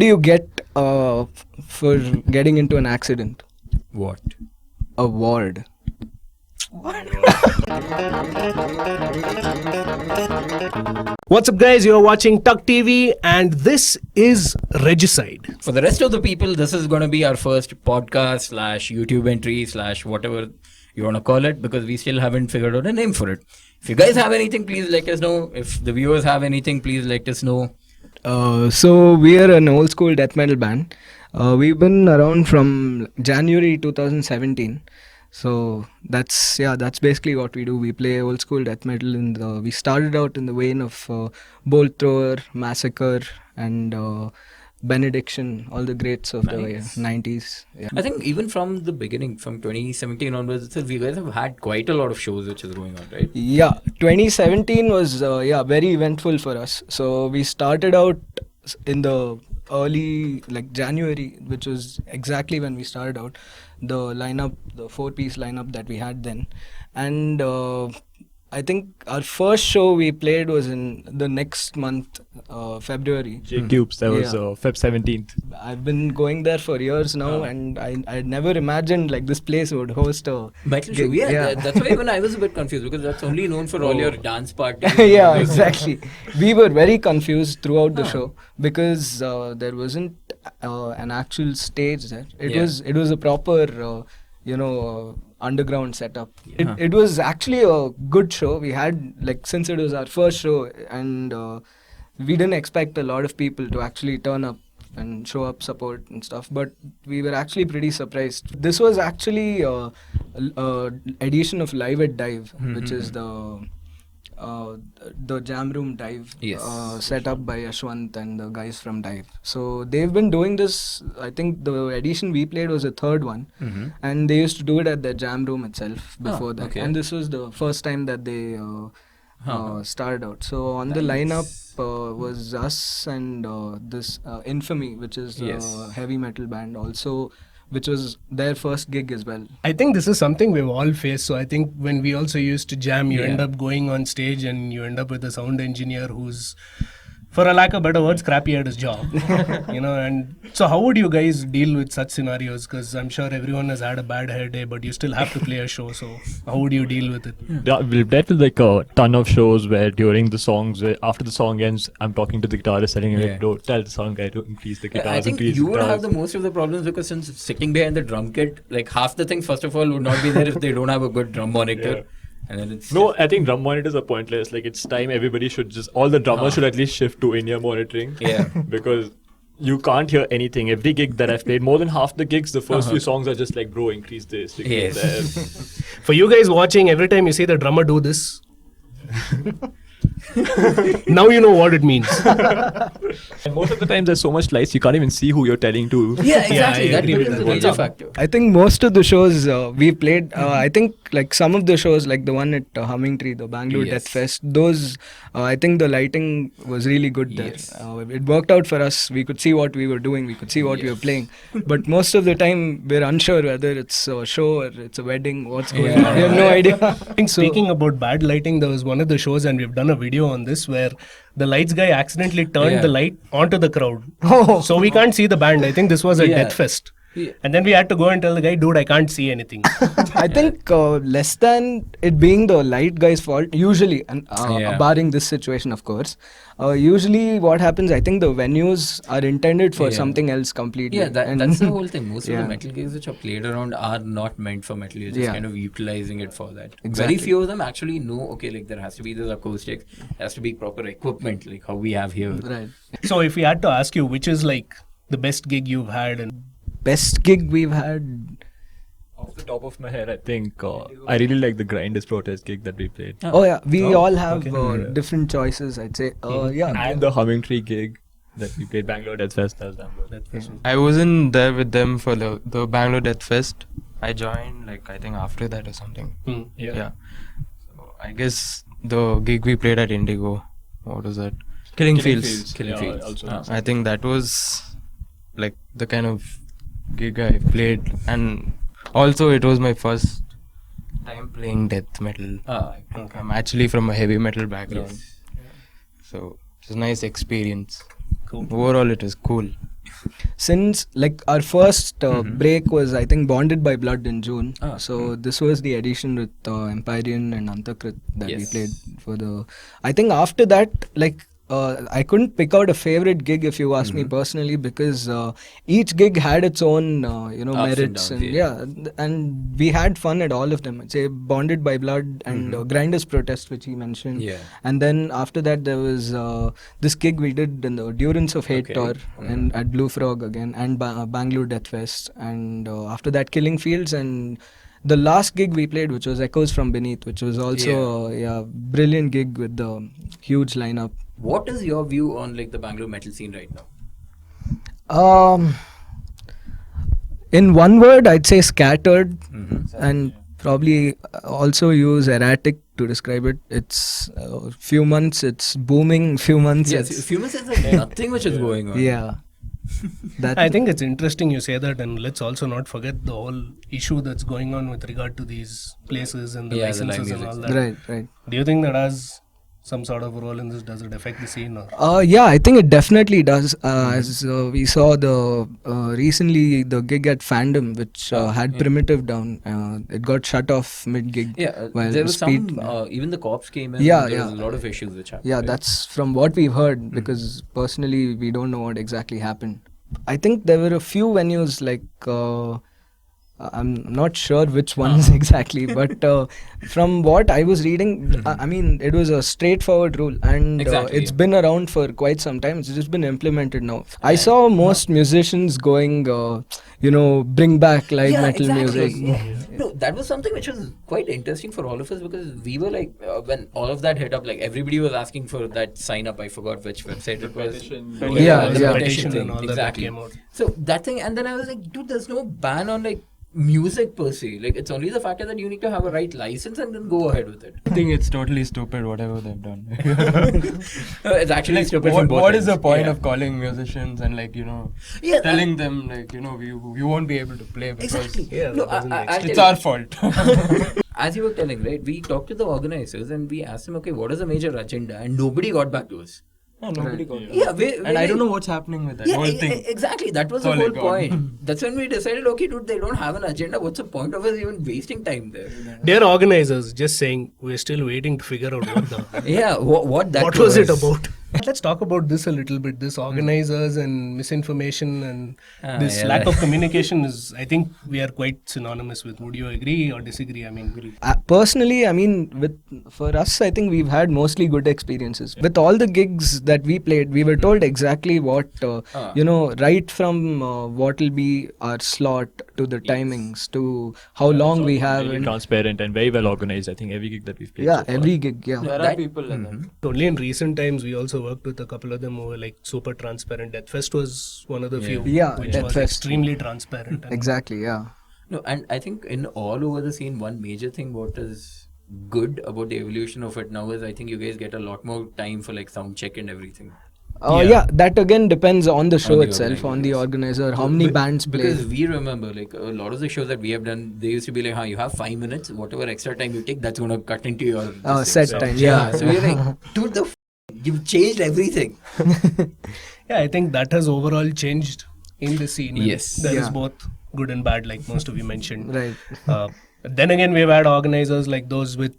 do you get for getting into an accident? What? A ward. What's up, guys? You're watching TUGGtv, and this is Regicide. For the rest of the people, this is going to be our first podcast / YouTube entry / whatever you want to call it, because we still haven't figured out a name for it. If you guys have anything, please let us know. If the viewers have anything, please let us know. So we are an old school death metal band. We've been around from January 2017. So that's basically what we do. We play old school death metal. We started out in the vein of Bolt Thrower, Massacre, and Benediction, all the greats of the 90s. Yeah. I think even from the beginning, from 2017 onwards, you guys have had quite a lot of shows which is going on, right? Yeah, 2017 was very eventful for us. So we started out in the early January, which was exactly when we started out. The 4-piece lineup that we had then, and I think our first show we played was in the next month, February. J-Cubes, that was Feb 17th. I've been going there for years now, and I never imagined this place would host a metal show. Yeah. That's why even I was a bit confused, because that's only known for all your dance parties. Yeah, exactly. We were very confused throughout the show because there wasn't an actual stage there. It was a proper underground setup. It was actually a good show. We had since it was our first show, and we didn't expect a lot of people to actually turn up and show up, support and stuff, but we were actually pretty surprised. This was actually a edition of Live at Dive, which is the jam room dive, set up by Yashwant and the guys from Dive. So they've been doing this. I think the edition we played was the third one, and they used to do it at the jam room itself before that. Okay. And this was the first time that they started out. So on the lineup was us and this Infamy, which is a heavy metal band also, which was their first gig as well. I think this is something we've all faced. So I think when we also used to jam, you end up going on stage and you end up with a sound engineer who's, for a lack of better words, crappy at his job. And so how would you guys deal with such scenarios? Because I'm sure everyone has had a bad hair day, but you still have to play a show. So how would you deal with it? Yeah, we've dealt with a ton of shows where during the songs, after the song ends, I'm talking to the guitarist, telling him, don't tell the song guy to increase the guitars. I think you would have the most of the problems, because since sitting behind the drum kit, half the things first of all would not be there if they don't have a good drum monitor. Yeah. And then I think drum monitors are pointless. It's time everybody should all the drummers should at least shift to in-ear monitoring. Yeah. Because you can't hear anything. Every gig that I've played, more than half the gigs, the first few songs are just bro, increase this, increase that. For you guys watching, every time you see the drummer do this, now you know what it means. And most of the time there's so much lights you can't even see who you're telling to. Yeah, exactly. That becomes a major factor. I think most of the shows we played, I think some of the shows, like the one at Humming Tree, the Bangalore DeathFest, those I think the lighting was really good there. It worked out for us. We could see what we were doing, we could see what we were playing, but most of the time we're unsure whether it's a show or it's a wedding, what's going on. We have no idea. I think speaking about bad lighting, there was one of the shows, and we've done a video on this, where the lights guy accidentally turned the light onto the crowd. So we can't see the band. I think this was a DeathFest. Yeah. And then we had to go and tell the guy, dude, I can't see anything. I think less than it being the light guy's fault, usually, and barring this situation, of course, usually what happens, I think the venues are intended for something else completely. Yeah, that's the whole thing. Most of the metal gigs which are played around are not meant for metal. You're just kind of utilizing it for that. Exactly. Very few of them actually know, there has to be this acoustics, there has to be proper equipment, like how we have here. Right. So if we had to ask you, which is the best gig you've had? And best gig we've had? Off the top of my head, I think I really like the Grinders Protest gig that we played. We all have different choices, I'd say. And the Humming Tree gig that we played, Bangalore DeathFest. I wasn't there with them for the Bangalore DeathFest. I joined I think after that or something. So I guess the gig we played at Indigo, what was that? Killing Fields. I think that was the kind of gig I played, and also it was my first time playing death metal. I'm actually from a heavy metal background, so it was a nice experience. Cool. Overall, it was cool. since like our first break was I think Bonded by Blood in June. So this was the edition with Empyrean and Antakrit that we played for the. I think after that, like I couldn't pick out a favorite gig if you ask me personally, because each gig had its own merits and we had fun at all of them. I'd say Bonded by Blood and Grinders Protest, which he mentioned, and then after that there was this gig we did in the Durance of Hate tour and at Blue Frog again, and Bangalore DeathFest, and after that Killing Fields, and the last gig we played, which was Echoes from Beneath, which was also a brilliant gig with the huge lineup. What is your view on like the Bangalore metal scene right now? In one word, I'd say scattered, and probably also use erratic to describe it. It's few months it's booming, few months it's few months is like nothing which is going on. Yeah. I think it's interesting you say that, and let's also not forget the whole issue that's going on with regard to these places and the licenses and all that. Right. Do you think that has some sort of role in this? Does it affect the scene? Or? Yeah, I think it definitely does. As we saw recently the gig at Fandom, which had Primitive down, it got shut off mid-gig. Yeah, there was some, even the cops came in. Yeah, there was a lot of issues which happened. Yeah, that's from what we've heard, because personally we don't know what exactly happened. I think there were a few venues like I'm not sure which ones exactly, but from what I was reading, I mean, it was a straightforward rule, and it's been around for quite some time. It's just been implemented now. I saw most musicians going, bring back live metal music. No, that was something which was quite interesting for all of us, because we were like, when all of that hit up, like everybody was asking for that sign up. I forgot which website it was. The petition thing, and all that came out. So that thing, and then I was like, dude, there's no ban on like music per se. Like, it's only the factor that you need to have a right license and then go ahead with it. I think it's totally stupid whatever they've done. It's actually like, stupid. What is the point of calling musicians and telling them we won't be able to play because it's our fault. As you were telling, right, we talked to the organizers and we asked them, okay, what is the major agenda, and nobody got back to us. Nobody got it. And I don't know what's happening with that whole thing. Exactly, that was the whole point. That's when we decided, okay, dude, they don't have an agenda. What's the point of us even wasting time there? Dear organizers, just saying, we're still waiting to figure out what the... what was it about? Let's talk about this a little bit. This organizers and misinformation and this lack of communication is, I think, we are quite synonymous with. Would you agree or disagree? I mean, personally, I mean, for us, I think we've had mostly good experiences. With all the gigs that we played, we were told exactly what, right from what will be our slot to the timings to how long we have. Really transparent and very well organized. I think every gig that we've played. Yeah, every gig. Yeah, there are people in them. Only in recent times we also worked with a couple of them who were like super transparent. DeathFest was one of the few which was extremely transparent. Exactly, yeah. No, and I think in all over the scene, one major thing what is good about the evolution of it now is I think you guys get a lot more time for like sound check and everything. That again depends on the show itself, on the organizer, how many bands play. Because we remember, like, a lot of the shows that we have done, they used to be like, you have 5 minutes, whatever extra time you take, that's going to cut into your set time. Yeah. So we're like, dude, you've changed everything. Yeah, I think that has overall changed in the scene. Yes. There is both good and bad, like most of you mentioned. Right. Then again, we've had organizers like those with,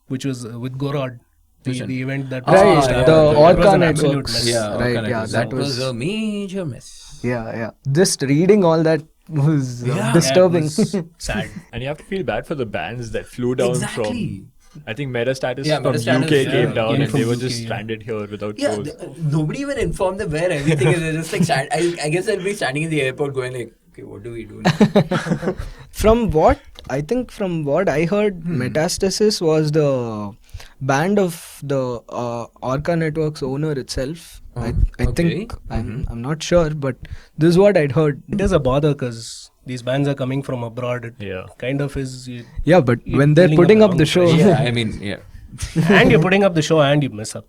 which was with Gorod. The event that was the Orca Network. That was a major mess. Yeah. Just reading all that was disturbing. It was sad. And you have to feel bad for the bands that flew down from... I think Metastatus from Metastatus, UK came down and they were just stranded here without shows. Nobody even informed them where everything is. They're just like, I guess they'll be standing in the airport going like, okay, what do we do now? From what I heard, Metastasis was the band of the Orca Network's owner itself. I think, I'm not sure, but this is what I'd heard. It is a bother because these bands are coming from abroad. It kind of is... but when they're putting up the show... And you're putting up the show and you mess up.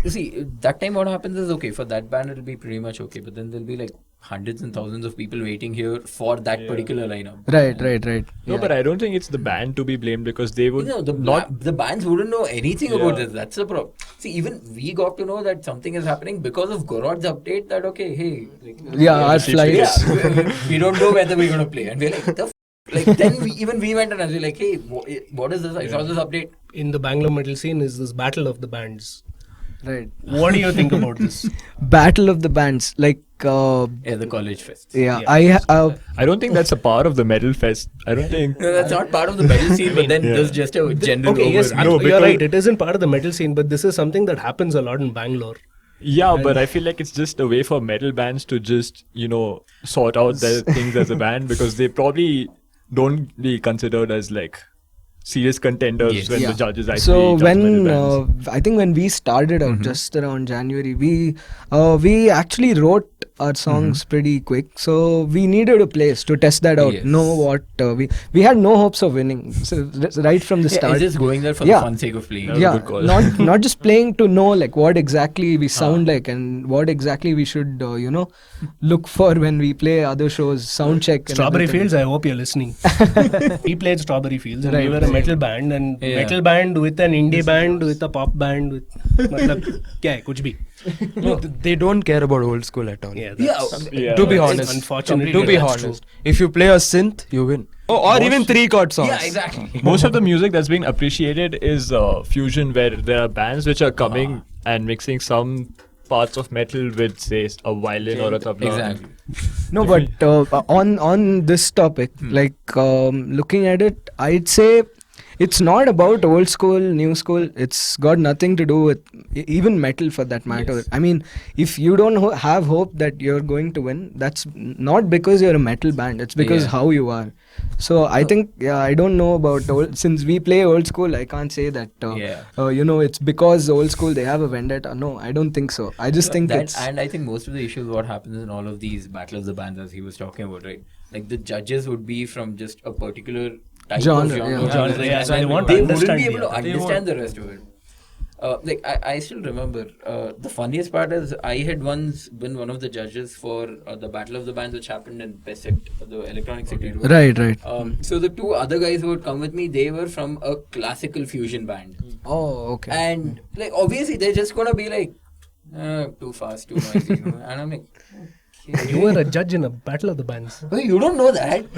You see, that time what happens is, okay, for that band it'll be pretty much okay, but then there'll be like hundreds and thousands of people waiting here for that particular lineup. Right. No, but I don't think it's the band to be blamed because they would the bands wouldn't know anything about this. That's the problem. See, even we got to know that something is happening because of Gorod's update that, okay, hey, like, our flights. we don't know whether we're going to play. And we're like, then we went and we're like, hey, what is this? I saw this update. In the Bangalore metal scene is this battle of the bands. Right. What do you think about this? Battle of the bands, like the college fest. I don't think that's a part of the metal fest. I don't think. No, that's not part of the metal scene, but then there's just a general Okay, yes, No, you're right. It isn't part of the metal scene, but this is something that happens a lot in Bangalore. Yeah, but I feel like it's just a way for metal bands to just, sort out their things as a band because they probably don't be considered as like serious contenders when the judges actually so judge when metal bands. I think when we started out just around January, we actually wrote our songs pretty quick, so we needed a place to test that out. Know what we had no hopes of winning, so right from the start. Just going there for the fun sake of playing. Not just playing to know like what exactly we sound like and what exactly we should look for when we play other shows, sound check. Strawberry Fields, I hope you're listening. We played Strawberry Fields and we were a metal band, and metal band with an indie band with a pop band with matlab kya hai, kuch bhi. No, they don't care about old school at all. To be honest, unfortunately, to be honest, if you play a synth, you win. Or even 3-chord songs. Yeah, exactly. Most of the music that's being appreciated is fusion, where there are bands which are coming and mixing some parts of metal with, say, a violin or a tabla. Exactly. No, but on this topic, like looking at it, I'd say it's not about old school, new school. It's got nothing to do with even metal for that matter. Yes. I mean, if you don't have hope that you're going to win, that's not because you're a metal band. It's because how you are. So I think, I don't know about old. Since we play old school, I can't say that. It's because old school they have a vendetta. No, I don't think so. I just think it's. And I think most of the issues what happens in all of these battles of the bands, as he was talking about, right? Like the judges would be from just a particular type genre, of so they wouldn't be able to understand the rest of it. I still remember the funniest part is I had once been one of the judges for the Battle of the Bands which happened in Pesset, the Electronic City. Right. So the two other guys who would come with me, they were from a classical fusion band. Oh, okay. And like obviously they're just gonna be like too fast, too noisy, and I'm like. You were a judge in a Battle of the Bands. Oh, you don't know that?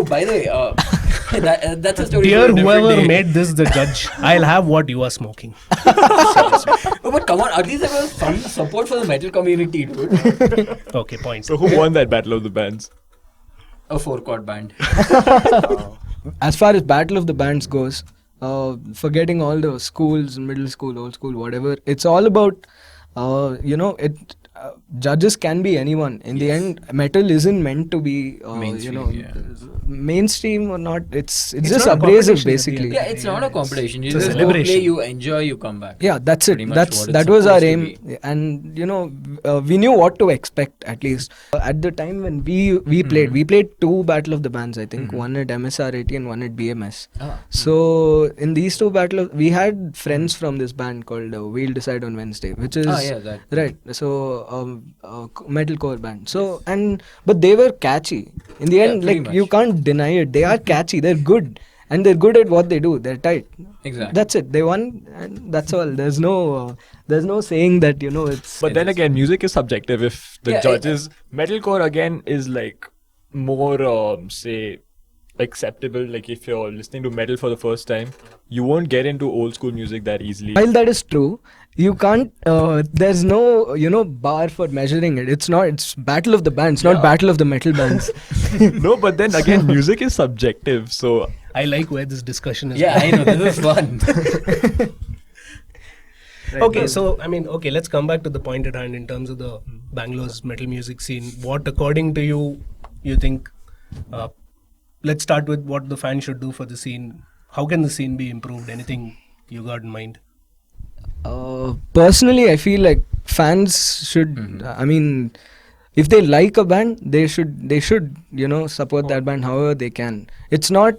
By the way, that's a story. Dear whoever made this the judge, I'll have what you are smoking. But come on, at least there was some support for the metal community, dude. Okay, point. So who won that Battle of the Bands? A 4-chord band. As far as Battle of the Bands goes, forgetting all the schools, middle school, old school, whatever, it's all about, judges can be anyone. In the end, metal isn't meant to be, mainstream or not. It's just abrasive, basically. Yeah, it's not a competition. You It's a just go celebration. play, you enjoy, you come back. Yeah, that's it. Pretty much what That it's was our supposed aim, to be. and we knew what to expect at least. At the time when we played 2 Battle of the Bands, I think, one at MSR80 and one at BMS. So in these 2 we had friends from this band called We'll Decide on Wednesday, which is right. So metalcore band. So but they were catchy. In the end, like much. you can't deny it. They are catchy. They're good. And they're good at what they do. They're tight. Exactly. That's it. They won, and that's all. There's no saying that it's. But then again, music is subjective. If the judges, metalcore again is like more say acceptable. Like if you're listening to metal for the first time, you won't get into old school music that easily. While that is true, you can't. There's no bar for measuring it. It's Battle of the Bands, not Battle of the Metal Bands. No, but then again, music is subjective. So I like where this discussion is. Yeah, I know. This is fun. Okay, so let's come back to the point at hand in terms of the Bangalore's metal music scene. What, according to you think? Let's start with what the fans should do for the scene. How can the scene be improved? Anything you got in mind? Personally, I feel like fans should. if they like a band, they should support that band however they can. It's not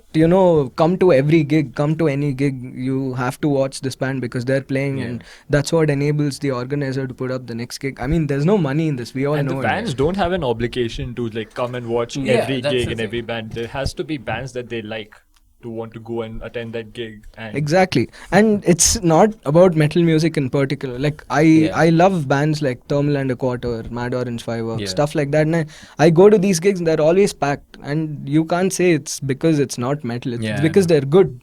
come to every gig, come to any gig, you have to watch this band because they're playing, and that's what enables the organizer to put up the next gig. I mean, there's no money in this, we all know. And the bands don't have an obligation to like come and watch every gig and every band. There has to be bands that they like to want to go and attend that gig. And exactly. And it's not about metal music in particular. Like I love bands like Thermal and a Quarter, Mad Orange Fireworks, stuff like that, and I go to these gigs and they're always packed, and you can't say it's because it's not metal. It's because they're good.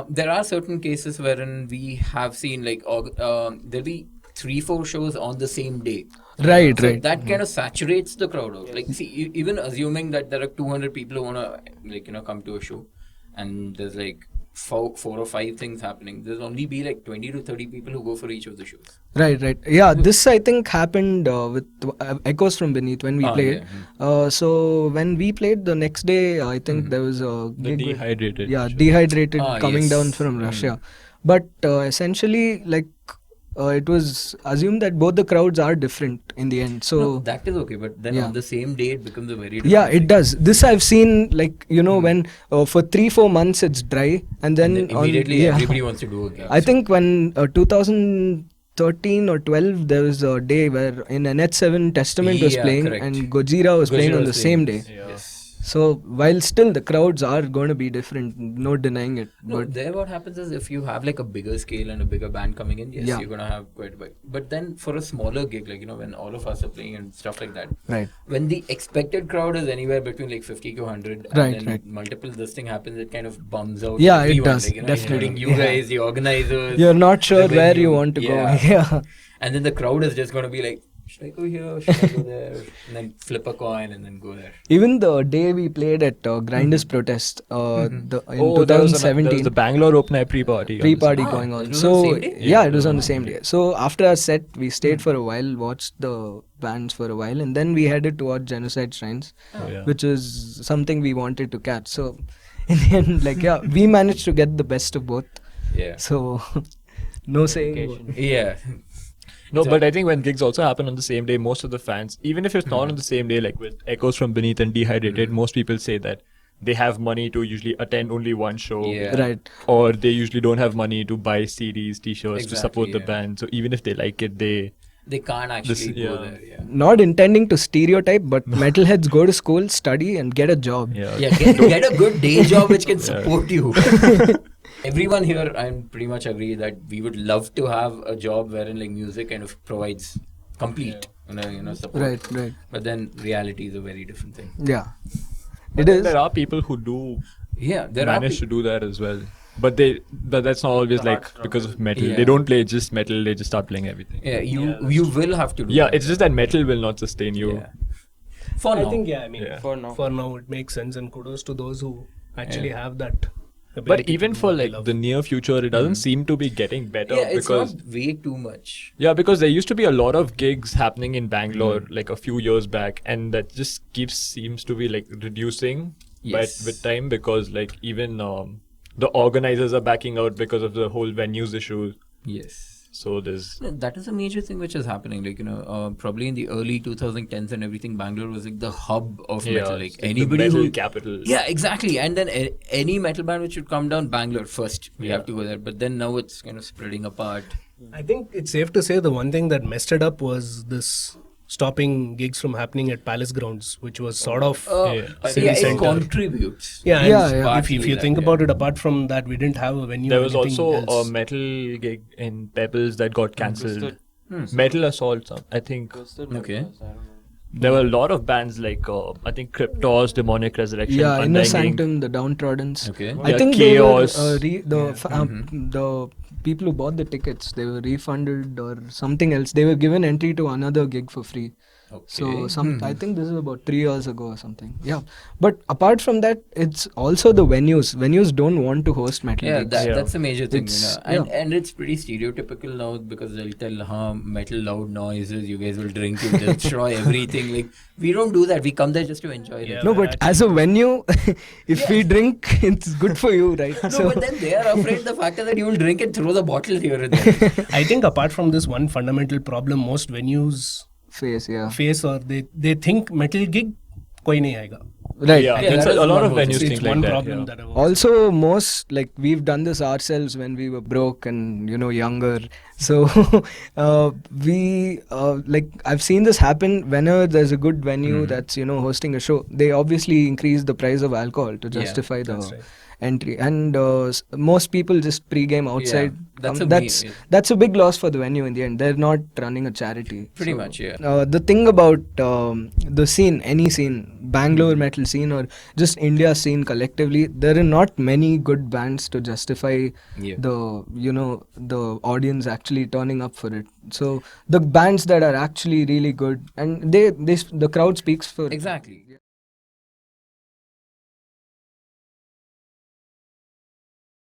There are certain cases wherein we have seen like there'll be 3-4 shows on the same day. Right. That kind of saturates the crowd out. Like, see, even assuming that there are 200 people who wanna come to a show, and there's like 4 or 5 things happening, there's only be like 20 to 30 people who go for each of the shows. Right. Yeah, this I think happened with Echoes from Beneath when we played. So when we played the next day, I think there was a the gig Dehydrated coming down from Russia. But essentially, like, it was assumed that both the crowds are different in the end. So no, that is okay, but then on the same day it becomes a very different it thing. does. This I've seen, like, when for 3-4 months it's dry, and then immediately everybody wants to do a gig. I think when 2013 or 12 there was a day where in NH7 Testament was playing, correct. and Gojira was playing on the same day. Yes. So while still the crowds are going to be different, no denying it. No, But there what happens is if you have like a bigger scale and a bigger band coming in, you're going to have quite a bit. But then for a smaller gig, like, when all of us are playing and stuff like that, right, when the expected crowd is anywhere between like 50 to 100, and then multiple this thing happens, it kind of bums out everyone, it does, like, definitely. including you guys, the organizers. You're not sure where you want to go. Yeah. And then the crowd is just going to be like, should I go here? Should I go there? And then flip a coin and then go there. Even the day we played at Grinders Protest in there 2017. was the Bangalore open air pre-party Going on. It was So on the same day? it was on the same day. So after our set, we stayed for a while, watched the bands for a while, and then we headed towards Genocide Shrines, which is something we wanted to catch. So in the end, we managed to get the best of both. Yeah. So no saying. Yeah. No, but I think when gigs also happen on the same day, most of the fans, even if it's not on the same day, like with Echoes from Beneath and Dehydrated, most people say that they have money to usually attend only one show. Yeah. Right. Or they usually don't have money to buy CDs, t-shirts to support the band. So even if they like it, they can't actually go there. Yeah. Not intending to stereotype, but metalheads go to school, study, and get a job. Get a good day job which can support you. Everyone here, I pretty much agree that we would love to have a job wherein like music kind of provides complete, support. Right. But then reality is a very different thing. Yeah, it is. There are people who do manage to do that as well. But that's not always like because of metal. Yeah. They don't play just metal. They just start playing everything. Yeah, you will have to do. Yeah, it's just that metal will not sustain you. Yeah. For now. I think for now it makes sense, and kudos to those who actually have that. But even for like the near future, it doesn't seem to be getting better. Yeah, it's because not way too much. Yeah, because there used to be a lot of gigs happening in Bangalore like a few years back, and that just seems to be like reducing with time, because like even the organizers are backing out because of the whole venues issue. Yes. So that is a major thing which is happening. Like, probably in the early 2010s and everything, Bangalore was like the hub of metal. Like anybody the metal capital. Yeah, exactly. And then any metal band which should come down, Bangalore first. We have to go there. But then now it's kind of spreading apart. I think it's safe to say the one thing that messed it up was this stopping gigs from happening at Palace Grounds, which was sort of city it center. contributes. If you think about it, apart from that, we didn't have a venue. There was also else. a metal gig in Pebbles that got cancelled. Metal Assault, I think. Okay. There were a lot of bands like I think Cryptos, Demonic Resurrection, Inner Undying Sanctum, the Downtrodens. Okay. I think Chaos. the people who bought the tickets, they were refunded or something else. They were given entry to another gig for free. Okay. So I think this is about 3 years ago or something. Yeah. But apart from that, it's also the venues. Venues don't want to host metal gigs. That's a major thing. And it's pretty stereotypical now, because they'll tell metal loud noises, you guys will drink, you destroy everything. Like, we don't do that. We come there just to enjoy it. No, but as a venue, if we drink, it's good for you, right? No, but then they are afraid the fact that you will drink and throw the bottle here and there. I think apart from this one fundamental problem, most venues face, or they think metal gig koi nahi aayega. Right. Yeah, that a is lot one of more thing. venues It's think like one that. problem Yeah. that I've Also, most like we've done this ourselves when we were broke and younger. So we like I've seen this happen whenever there's a good venue that's hosting a show. They obviously increase the price of alcohol to justify the that's right. entry, and most people just pre-game outside. That's That's a big loss for the venue in the end. They're not running a charity. Pretty much, yeah. The thing about the scene, any scene, Bangalore metal scene or just India scene collectively, there are not many good bands to justify the the audience actually turning up for it. So the bands that are actually really good, and the crowd speaks for Exactly.